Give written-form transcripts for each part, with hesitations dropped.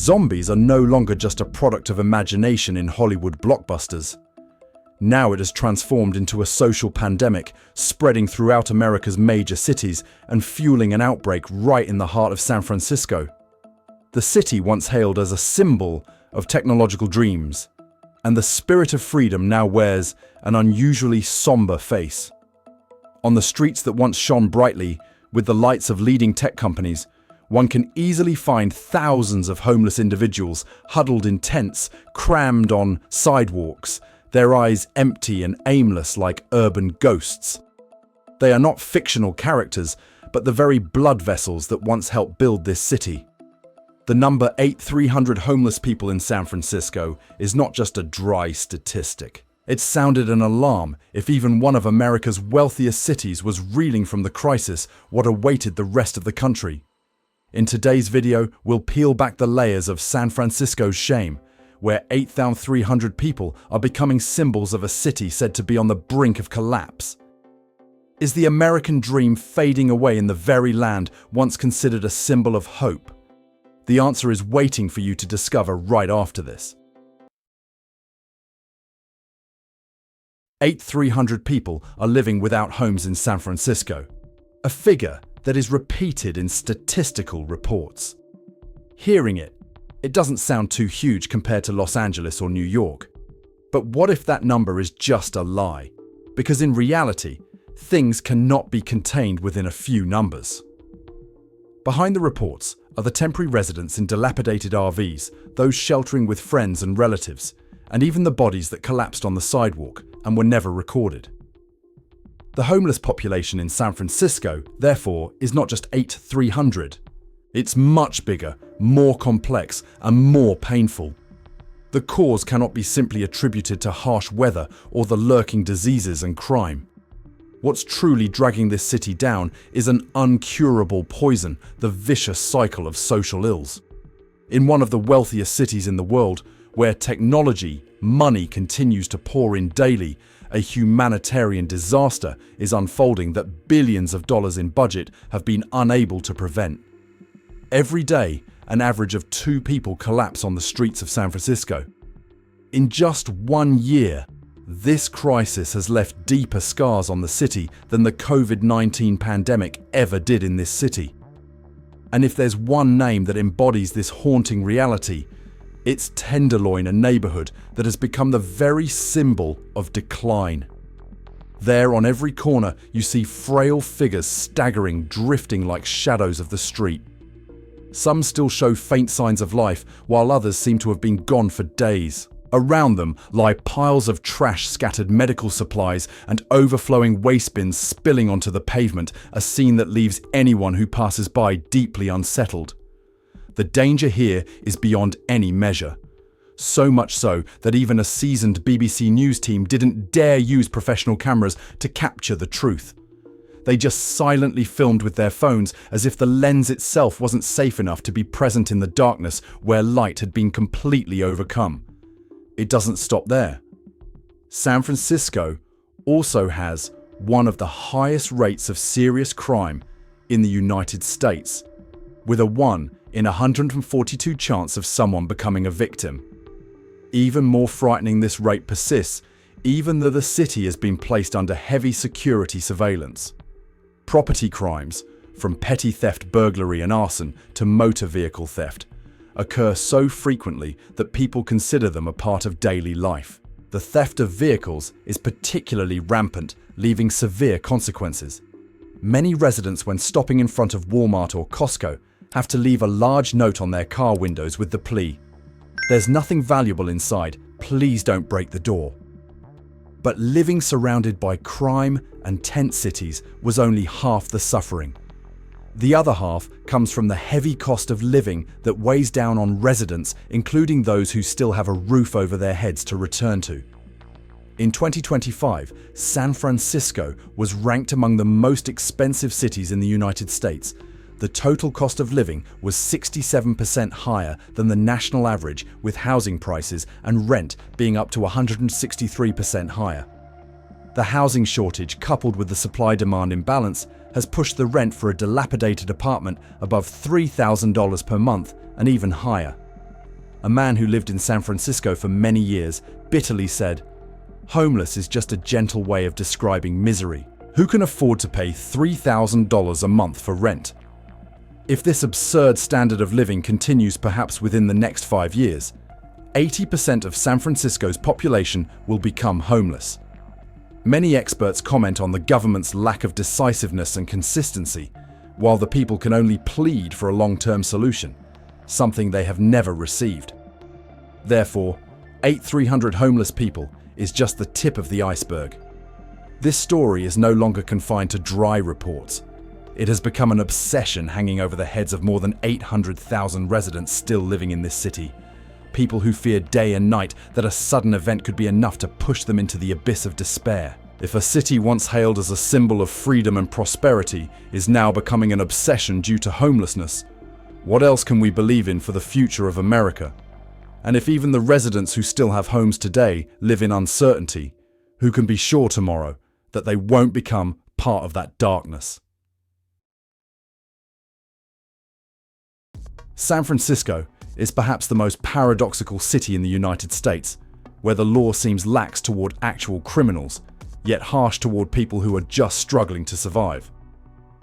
Zombies are no longer just a product of imagination in Hollywood blockbusters. Now it has transformed into a social pandemic, spreading throughout America's major cities and fueling an outbreak right in the heart of San Francisco. The city once hailed as a symbol of technological dreams, and the spirit of freedom now wears an unusually somber face. On the streets that once shone brightly with the lights of leading tech companies, one can easily find thousands of homeless individuals huddled in tents, crammed on sidewalks, their eyes empty and aimless like urban ghosts. They are not fictional characters, but the very blood vessels that once helped build this city. The number 8,300 homeless people in San Francisco is not just a dry statistic. It sounded an alarm if even one of America's wealthiest cities was reeling from the crisis what awaited the rest of the country. In today's video, we'll peel back the layers of San Francisco's shame, where 8,300 people are becoming symbols of a city said to be on the brink of collapse. Is the American dream fading away in the very land once considered a symbol of hope? The answer is waiting for you to discover right after this. 8,300 people are living without homes in San Francisco, a figure that is repeated in statistical reports. Hearing it, it doesn't sound too huge compared to Los Angeles or New York. But what if that number is just a lie? Because in reality, things cannot be contained within a few numbers. Behind the reports are the temporary residents in dilapidated RVs, those sheltering with friends and relatives, and even the bodies that collapsed on the sidewalk and were never recorded. The homeless population in San Francisco, therefore, is not just 8,300. It's much bigger, more complex, and more painful. The cause cannot be simply attributed to harsh weather or the lurking diseases and crime. What's truly dragging this city down is an uncurable poison, the vicious cycle of social ills. In one of the wealthiest cities in the world, where technology, money continues to pour in daily, a humanitarian disaster is unfolding that billions of dollars in budget have been unable to prevent. Every day, an average of 2 people collapse on the streets of San Francisco. In just 1 year, this crisis has left deeper scars on the city than the COVID-19 pandemic ever did in this city. And if there's one name that embodies this haunting reality, it's Tenderloin, a neighborhood that has become the very symbol of decline. There, on every corner, you see frail figures staggering, drifting like shadows of the street. Some still show faint signs of life, while others seem to have been gone for days. Around them lie piles of trash, scattered medical supplies, and overflowing waste bins spilling onto the pavement, a scene that leaves anyone who passes by deeply unsettled. The danger here is beyond any measure. So much so that even a seasoned BBC News team didn't dare use professional cameras to capture the truth. They just silently filmed with their phones as if the lens itself wasn't safe enough to be present in the darkness where light had been completely overcome. It doesn't stop there. San Francisco also has one of the highest rates of serious crime in the United States, with a 1 in 142 chance of someone becoming a victim. Even more frightening, this rate persists, even though the city has been placed under heavy security surveillance. Property crimes, from petty theft, burglary and arson to motor vehicle theft, occur so frequently that people consider them a part of daily life. The theft of vehicles is particularly rampant, leaving severe consequences. Many residents, when stopping in front of Walmart or Costco, have to leave a large note on their car windows with the plea, "There's nothing valuable inside, please don't break the door." But living surrounded by crime and tent cities was only half the suffering. The other half comes from the heavy cost of living that weighs down on residents, including those who still have a roof over their heads to return to. In 2025, San Francisco was ranked among the most expensive cities in the United States. The total cost of living was 67% higher than the national average, with housing prices and rent being up to 163% higher. The housing shortage, coupled with the supply-demand imbalance, has pushed the rent for a dilapidated apartment above $3,000 per month and even higher. a man who lived in San Francisco for many years, bitterly said, "Homeless is just a gentle way of describing misery. Who can afford to pay $3,000 a month for rent?" If this absurd standard of living continues perhaps within the next 5 years, 80% of San Francisco's population will become homeless. Many experts comment on the government's lack of decisiveness and consistency, while the people can only plead for a long-term solution, something they have never received. Therefore, 8,300 homeless people is just the tip of the iceberg. This story is no longer confined to dry reports. It has become an obsession hanging over the heads of more than 800,000 residents still living in this city. People who fear day and night that a sudden event could be enough to push them into the abyss of despair. If a city once hailed as a symbol of freedom and prosperity is now becoming an obsession due to homelessness, what else can we believe in for the future of America? And if even the residents who still have homes today live in uncertainty, who can be sure tomorrow that they won't become part of that darkness? San Francisco is perhaps the most paradoxical city in the United States, where the law seems lax toward actual criminals, yet harsh toward people who are just struggling to survive.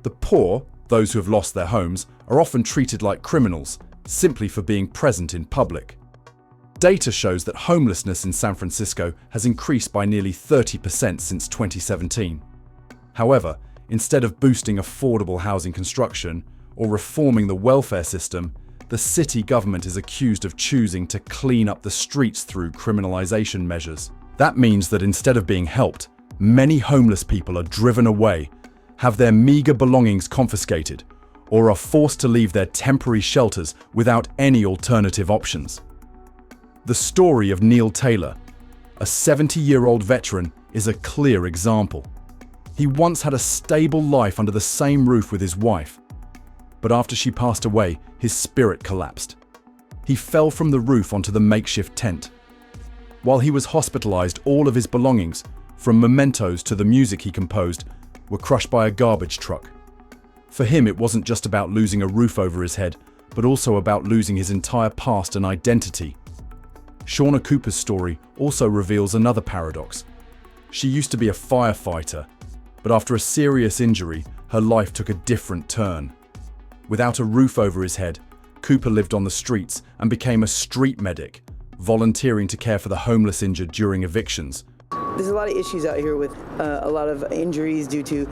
The poor, those who have lost their homes, are often treated like criminals, simply for being present in public. Data shows that homelessness in San Francisco has increased by nearly 30% since 2017. However, instead of boosting affordable housing construction or reforming the welfare system, the city government is accused of choosing to clean up the streets through criminalization measures. That means that instead of being helped, many homeless people are driven away, have their meager belongings confiscated, or are forced to leave their temporary shelters without any alternative options. The story of Neil Taylor, a 70-year-old veteran, is a clear example. He once had a stable life under the same roof with his wife, but after she passed away, his spirit collapsed. He fell from the roof onto the makeshift tent. While he was hospitalized, all of his belongings, from mementos to the music he composed, were crushed by a garbage truck. For him, it wasn't just about losing a roof over his head, but also about losing his entire past and identity. Shauna Cooper's story also reveals another paradox. She used to be a firefighter, but after a serious injury, her life took a different turn. Without a roof over his head, Cooper lived on the streets and became a street medic, volunteering to care for the homeless injured during evictions. There's a lot of issues out here with a lot of injuries due to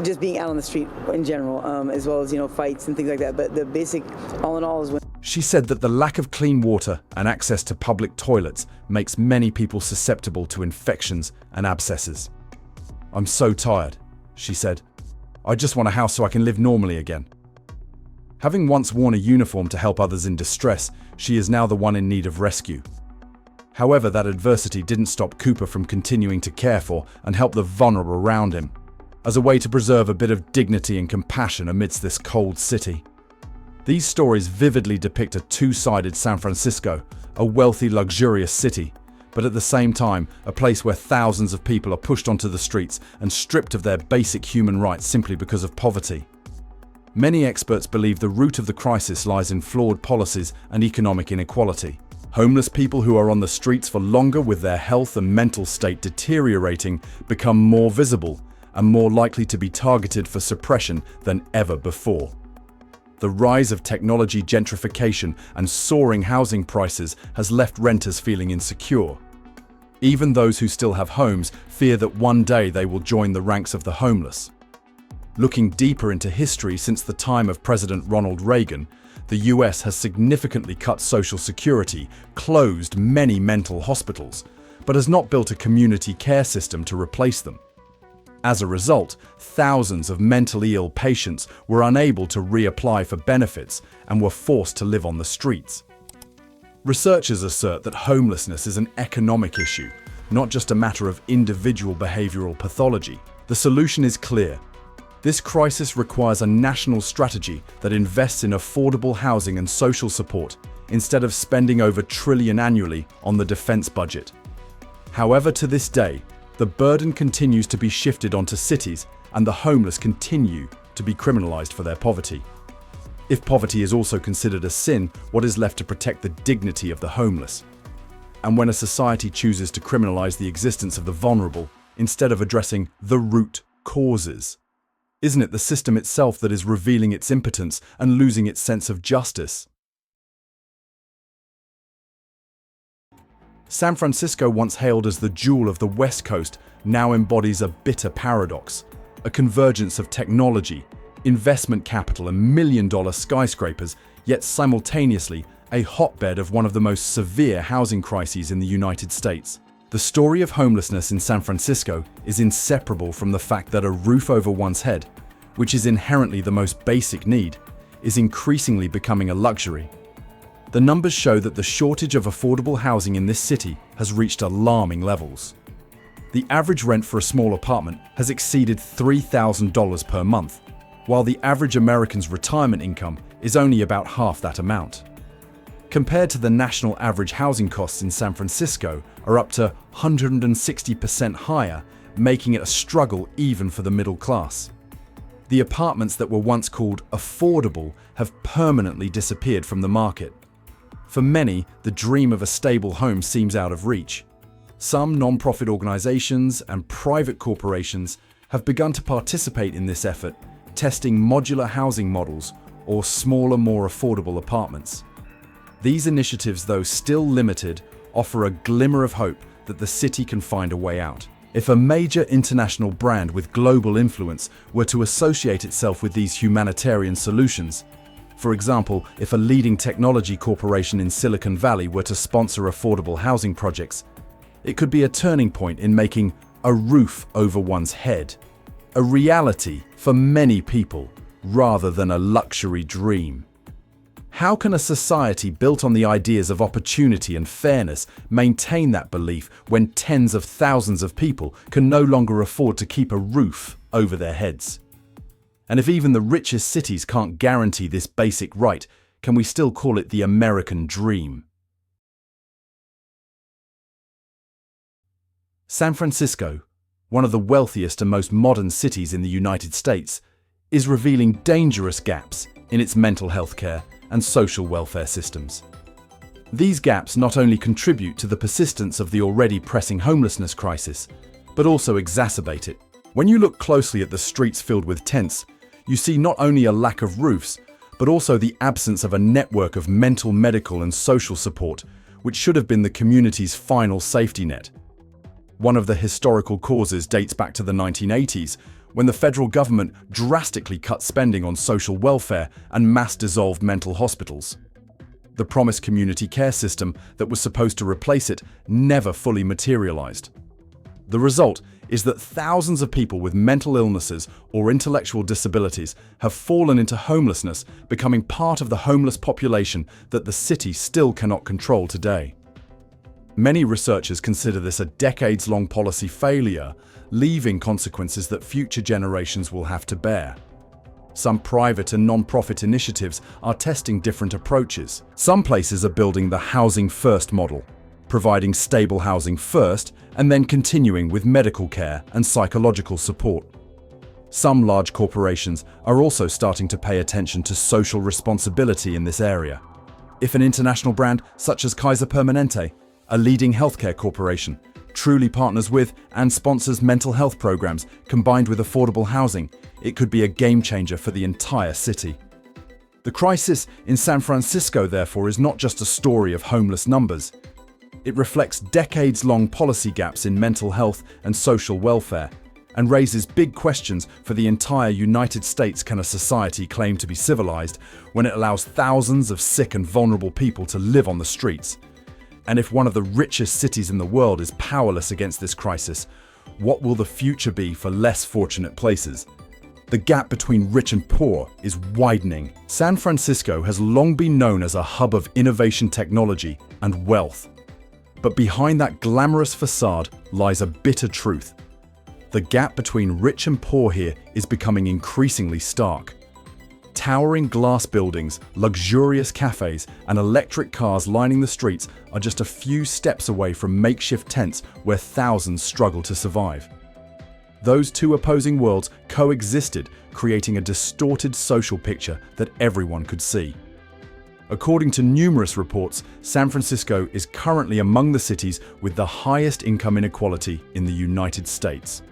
just being out on the street in general, as well as, fights and things like that. But the basic, all in all, is when... She said that the lack of clean water and access to public toilets makes many people susceptible to infections and abscesses. "I'm so tired," she said. "I just want a house so I can live normally again." Having once worn a uniform to help others in distress, she is now the one in need of rescue. However, that adversity didn't stop Cooper from continuing to care for and help the vulnerable around him, as a way to preserve a bit of dignity and compassion amidst this cold city. These stories vividly depict a two-sided San Francisco, a wealthy, luxurious city, but at the same time, a place where thousands of people are pushed onto the streets and stripped of their basic human rights simply because of poverty. Many experts believe the root of the crisis lies in flawed policies and economic inequality. Homeless people who are on the streets for longer with their health and mental state deteriorating become more visible and more likely to be targeted for suppression than ever before. The rise of technology gentrification and soaring housing prices has left renters feeling insecure. Even those who still have homes fear that one day they will join the ranks of the homeless. Looking deeper into history, since the time of President Ronald Reagan, the US has significantly cut Social Security, closed many mental hospitals, but has not built a community care system to replace them. As a result, thousands of mentally ill patients were unable to reapply for benefits and were forced to live on the streets. Researchers assert that homelessness is an economic issue, not just a matter of individual behavioral pathology. The solution is clear. This crisis requires a national strategy that invests in affordable housing and social support instead of spending over $1 trillion annually on the defense budget. However, to this day, the burden continues to be shifted onto cities and the homeless continue to be criminalized for their poverty. If poverty is also considered a sin, what is left to protect the dignity of the homeless? And when a society chooses to criminalize the existence of the vulnerable, instead of addressing the root causes, isn't it the system itself that is revealing its impotence and losing its sense of justice? San Francisco, once hailed as the jewel of the West Coast, now embodies a bitter paradox, a convergence of technology, investment capital and million-dollar skyscrapers, yet simultaneously a hotbed of one of the most severe housing crises in the United States. The story of homelessness in San Francisco is inseparable from the fact that a roof over one's head, which is inherently the most basic need, is increasingly becoming a luxury. The numbers show that the shortage of affordable housing in this city has reached alarming levels. The average rent for a small apartment has exceeded $3,000 per month, while the average American's retirement income is only about half that amount. Compared to the national average, housing costs in San Francisco are up to 160% higher, making it a struggle even for the middle class. The apartments that were once called affordable have permanently disappeared from the market. For many, the dream of a stable home seems out of reach. Some non-profit organizations and private corporations have begun to participate in this effort, testing modular housing models or smaller, more affordable apartments. These initiatives, though still limited, offer a glimmer of hope that the city can find a way out. If a major international brand with global influence were to associate itself with these humanitarian solutions, for example, if a leading technology corporation in Silicon Valley were to sponsor affordable housing projects, it could be a turning point in making a roof over one's head a reality for many people rather than a luxury dream. How can a society built on the ideas of opportunity and fairness maintain that belief when tens of thousands of people can no longer afford to keep a roof over their heads? And if even the richest cities can't guarantee this basic right, can we still call it the American dream? San Francisco, one of the wealthiest and most modern cities in the United States, is revealing dangerous gaps in its mental health care and social welfare systems. These gaps not only contribute to the persistence of the already pressing homelessness crisis, but also exacerbate it. When you look closely at the streets filled with tents, you see not only a lack of roofs, but also the absence of a network of mental, medical, and social support, which should have been the community's final safety net. One of the historical causes dates back to the 1980s, when the federal government drastically cut spending on social welfare and mass-dissolved mental hospitals. The promised community care system that was supposed to replace it never fully materialized. The result is that thousands of people with mental illnesses or intellectual disabilities have fallen into homelessness, becoming part of the homeless population that the city still cannot control today. Many researchers consider this a decades-long policy failure, leaving consequences that future generations will have to bear. Some private and non-profit initiatives are testing different approaches. Some places are building the housing first model, providing stable housing first and then continuing with medical care and psychological support. Some large corporations are also starting to pay attention to social responsibility in this area. If an international brand such as Kaiser Permanente, a leading healthcare corporation, truly partners with and sponsors mental health programs combined with affordable housing, it could be a game changer for the entire city. The crisis in San Francisco, therefore, is not just a story of homeless numbers. It reflects decades-long policy gaps in mental health and social welfare, and raises big questions for the entire United States. Can a society claim to be civilized when it allows thousands of sick and vulnerable people to live on the streets? And if one of the richest cities in the world is powerless against this crisis, what will the future be for less fortunate places? The gap between rich and poor is widening. San Francisco has long been known as a hub of innovation, technology, and wealth. But behind that glamorous facade lies a bitter truth. The gap between rich and poor here is becoming increasingly stark. Towering glass buildings, luxurious cafes, and electric cars lining the streets are just a few steps away from makeshift tents where thousands struggle to survive. Those two opposing worlds coexisted, creating a distorted social picture that everyone could see. According to numerous reports, San Francisco is currently among the cities with the highest income inequality in the United States.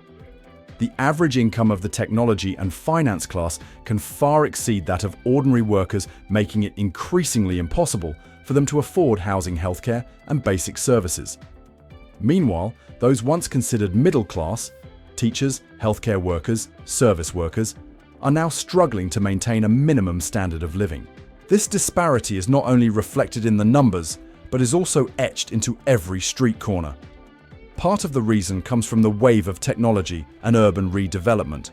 The average income of the technology and finance class can far exceed that of ordinary workers, making it increasingly impossible for them to afford housing, healthcare, and basic services. Meanwhile, those once considered middle class, teachers, healthcare workers, service workers, are now struggling to maintain a minimum standard of living. This disparity is not only reflected in the numbers, but is also etched into every street corner. Part of the reason comes from the wave of technology and urban redevelopment.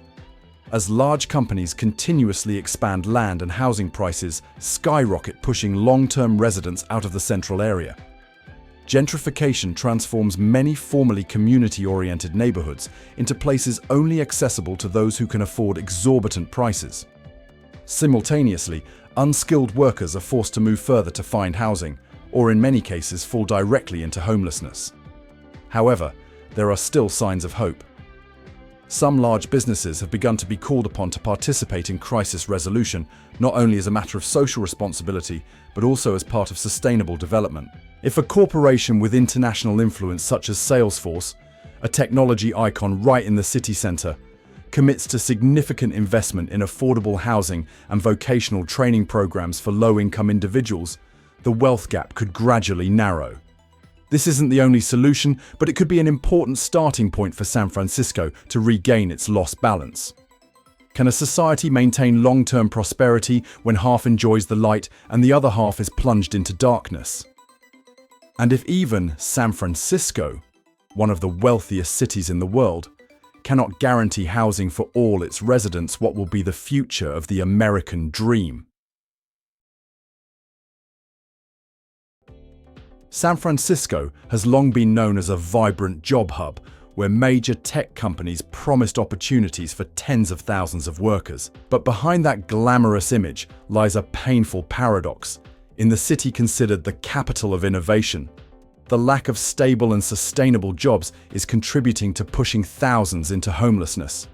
As large companies continuously expand, land and housing prices skyrocket, pushing long-term residents out of the central area. Gentrification transforms many formerly community-oriented neighborhoods into places only accessible to those who can afford exorbitant prices. Simultaneously, unskilled workers are forced to move further to find housing, or in many cases fall directly into homelessness. However, there are still signs of hope. Some large businesses have begun to be called upon to participate in crisis resolution, not only as a matter of social responsibility, but also as part of sustainable development. If a corporation with international influence such as Salesforce, a technology icon right in the city center, commits to significant investment in affordable housing and vocational training programs for low-income individuals, the wealth gap could gradually narrow. This isn't the only solution, but it could be an important starting point for San Francisco to regain its lost balance. Can a society maintain long-term prosperity when half enjoys the light and the other half is plunged into darkness? And if even San Francisco, one of the wealthiest cities in the world, cannot guarantee housing for all its residents, what will be the future of the American dream? San Francisco has long been known as a vibrant job hub, where major tech companies promised opportunities for tens of thousands of workers. But behind that glamorous image lies a painful paradox. In the city considered the capital of innovation, the lack of stable and sustainable jobs is contributing to pushing thousands into homelessness.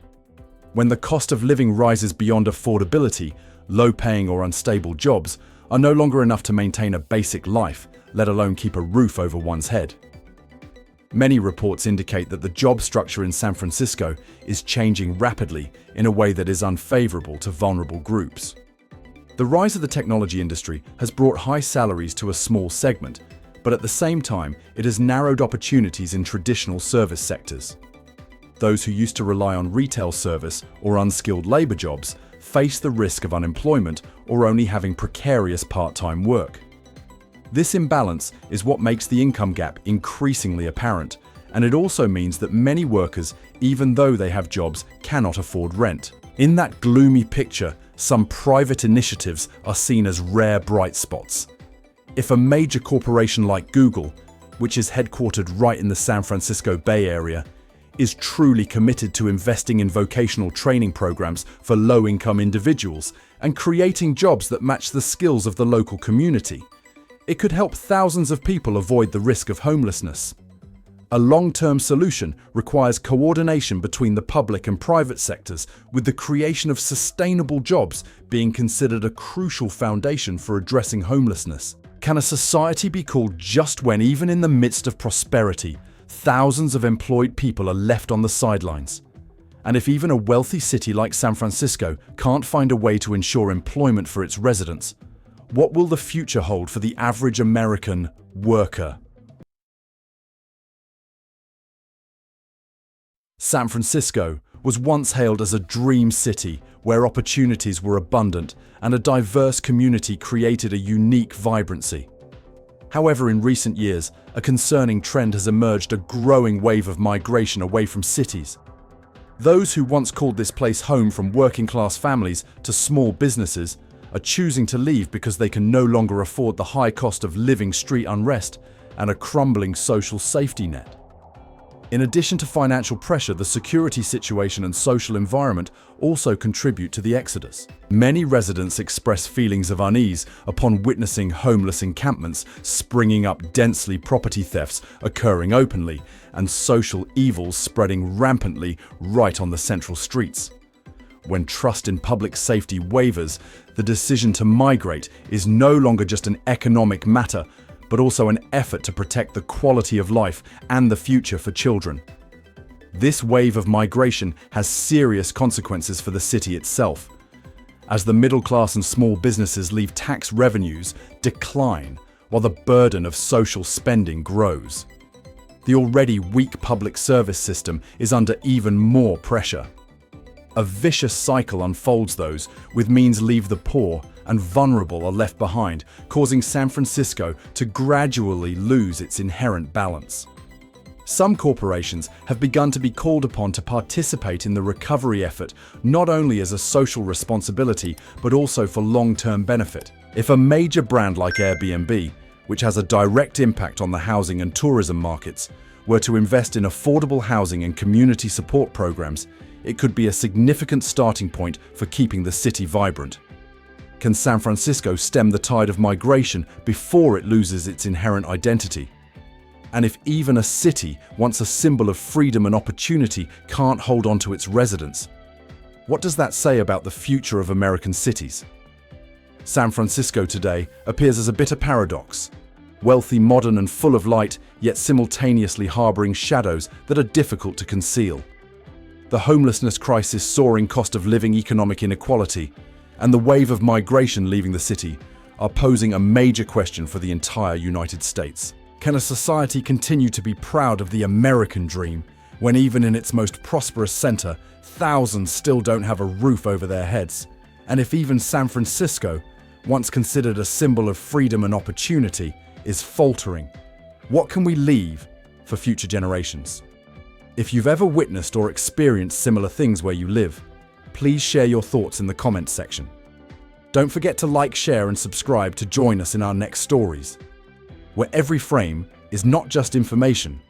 When the cost of living rises beyond affordability, low-paying or unstable jobs are no longer enough to maintain a basic life, let alone keep a roof over one's head. Many reports indicate that the job structure in San Francisco is changing rapidly in a way that is unfavorable to vulnerable groups. The rise of the technology industry has brought high salaries to a small segment, but at the same time, it has narrowed opportunities in traditional service sectors. Those who used to rely on retail service or unskilled labor jobs face the risk of unemployment or only having precarious part-time work. This imbalance is what makes the income gap increasingly apparent, and it also means that many workers, even though they have jobs, cannot afford rent. In that gloomy picture, some private initiatives are seen as rare bright spots. If a major corporation like Google, which is headquartered right in the San Francisco Bay Area, is truly committed to investing in vocational training programs for low-income individuals and creating jobs that match the skills of the local community, it could help thousands of people avoid the risk of homelessness. A long-term solution requires coordination between the public and private sectors, with the creation of sustainable jobs being considered a crucial foundation for addressing homelessness. Can a society be called just when, even in the midst of prosperity, thousands of employed people are left on the sidelines? And if even a wealthy city like San Francisco can't find a way to ensure employment for its residents, what will the future hold for the average American worker? San Francisco was once hailed as a dream city where opportunities were abundant and a diverse community created a unique vibrancy. However, in recent years, a concerning trend has emerged: a growing wave of migration away from cities. Those who once called this place home, from working-class families to small businesses, are choosing to leave because they can no longer afford the high cost of living, street unrest, and a crumbling social safety net. In addition to financial pressure, the security situation and social environment also contribute to the exodus. Many residents express feelings of unease upon witnessing homeless encampments springing up densely, property thefts occurring openly, and social evils spreading rampantly right on the central streets. When trust in public safety wavers, the decision to migrate is no longer just an economic matter, but also an effort to protect the quality of life and the future for children. This wave of migration has serious consequences for the city itself. As the middle class and small businesses leave, tax revenues decline while the burden of social spending grows. The already weak public service system is under even more pressure. A vicious cycle unfolds. Those with means leave the poor, and vulnerable are left behind, causing San Francisco to gradually lose its inherent balance. Some corporations have begun to be called upon to participate in the recovery effort, not only as a social responsibility, but also for long-term benefit. If a major brand like Airbnb, which has a direct impact on the housing and tourism markets, were to invest in affordable housing and community support programs, it could be a significant starting point for keeping the city vibrant. Can San Francisco stem the tide of migration before it loses its inherent identity? And if even a city, once a symbol of freedom and opportunity, can't hold on to its residents, what does that say about the future of American cities? San Francisco today appears as a bitter paradox. Wealthy, modern, and full of light, yet simultaneously harboring shadows that are difficult to conceal. The homelessness crisis, soaring cost of living, economic inequality, and the wave of migration leaving the city are posing a major question for the entire United States. Can a society continue to be proud of the American dream when even in its most prosperous center, thousands still don't have a roof over their heads? And if even San Francisco, once considered a symbol of freedom and opportunity, is faltering, what can we leave for future generations? If you've ever witnessed or experienced similar things where you live, please share your thoughts in the comments section. Don't forget to like, share, and subscribe to join us in our next stories, where every frame is not just information,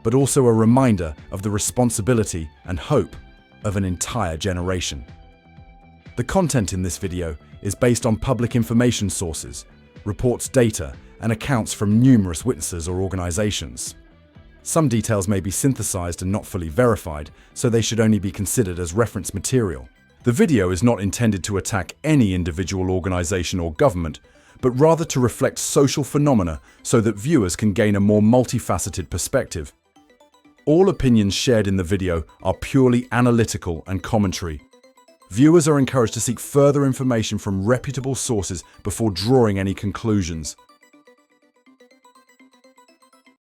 but also a reminder of the responsibility and hope of an entire generation. The content in this video is based on public information sources, reports, data, and accounts from numerous witnesses or organizations. Some details may be synthesized and not fully verified, so they should only be considered as reference material. The video is not intended to attack any individual organization or government, but rather to reflect social phenomena so that viewers can gain a more multifaceted perspective. All opinions shared in the video are purely analytical and commentary. Viewers are encouraged to seek further information from reputable sources before drawing any conclusions.